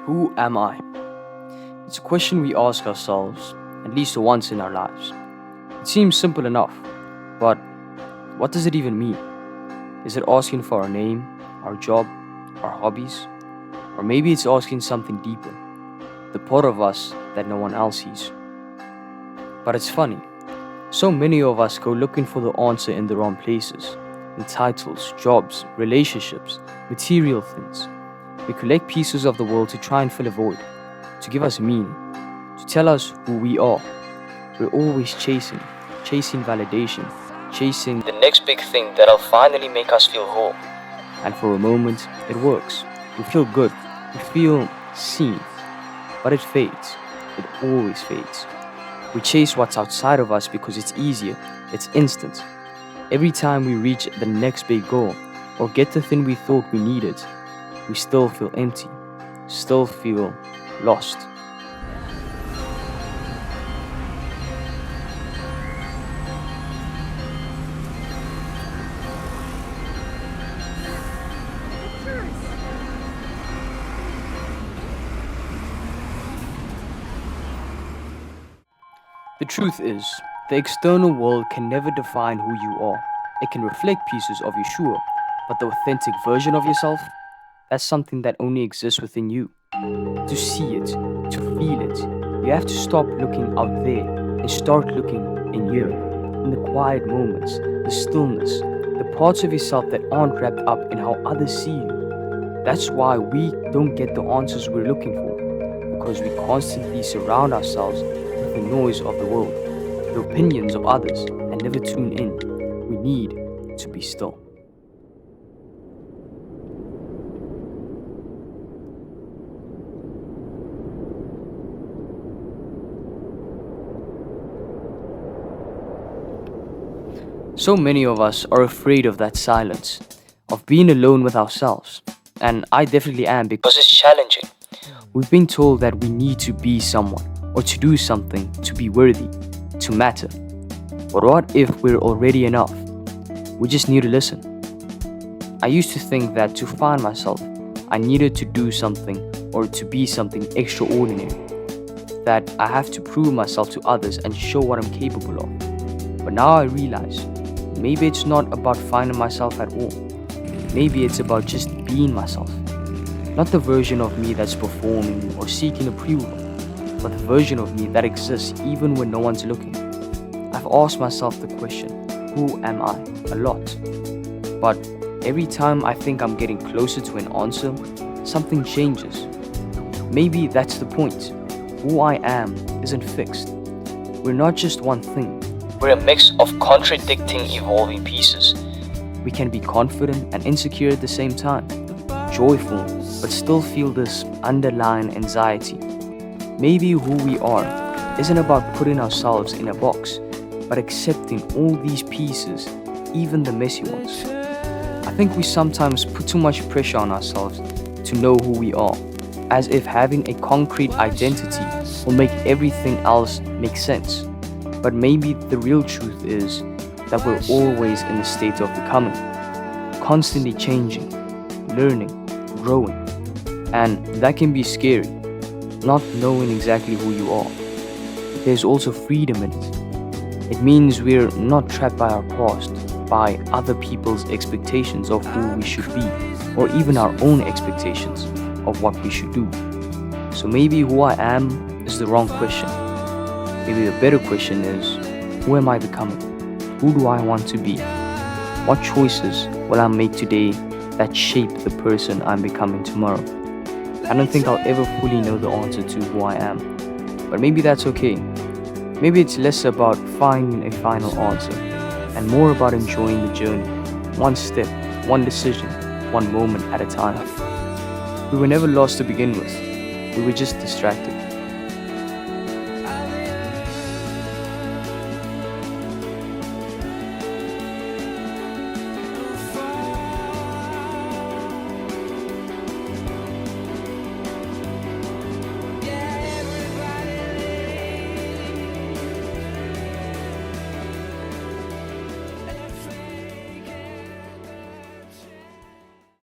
Who am I? It's a question we ask ourselves at least once in our lives. It seems simple enough, but what does it even mean? Is it asking for our name, our job, our hobbies? Or maybe it's asking something deeper, the part of us that no one else sees. But it's funny, so many of us go looking for the answer in the wrong places, in titles, jobs, relationships, material things. We collect pieces of the world to try and fill a void, to give us meaning, to tell us who we are. We're always chasing validation, chasing the next big thing that'll finally make us feel whole. And for a moment, it works. We feel good, we feel seen, but it fades. It always fades. We chase what's outside of us because it's easier, it's instant. Every time we reach the next big goal or get the thing we thought we needed, we still feel empty, still feel lost. The truth is, the external world can never define who you are. It can reflect pieces of you, sure, but the authentic version of yourself, that's something that only exists within you. To see it, to feel it, you have to stop looking out there and start looking in you, in the quiet moments, the stillness, the parts of yourself that aren't wrapped up in how others see you. That's why we don't get the answers we're looking for, because we constantly surround ourselves with the noise of the world, the opinions of others, and never tune in. We need to be still. So many of us are afraid of that silence, of being alone with ourselves. And I definitely am, because it's challenging. We've been told that we need to be someone or to do something to be worthy, to matter. But what if we're already enough? We just need to listen. I used to think that to find myself, I needed to do something or to be something extraordinary. That I have to prove myself to others and show what I'm capable of. But now I realize, maybe it's not about finding myself at all. Maybe it's about just being myself. Not the version of me that's performing or seeking approval, but the version of me that exists even when no one's looking. I've asked myself the question, who am I? A lot. But every time I think I'm getting closer to an answer, something changes. Maybe that's the point. Who I am isn't fixed. We're not just one thing. We're a mix of contradicting, evolving pieces. We can be confident and insecure at the same time, joyful, but still feel this underlying anxiety. Maybe who we are isn't about putting ourselves in a box, but accepting all these pieces, even the messy ones. I think we sometimes put too much pressure on ourselves to know who we are, as if having a concrete identity will make everything else make sense. But maybe the real truth is that we're always in a state of becoming, constantly changing, learning, growing. And that can be scary, not knowing exactly who you are. There's also freedom in it. It means we're not trapped by our past, by other people's expectations of who we should be, or even our own expectations of what we should do. So maybe who I am is the wrong question. Maybe the better question is, who am I becoming? Who do I want to be? What choices will I make today that shape the person I'm becoming tomorrow? I don't think I'll ever fully know the answer to who I am, but maybe that's okay. Maybe it's less about finding a final answer and more about enjoying the journey, one step, one decision, one moment at a time. We were never lost to begin with. We were just distracted.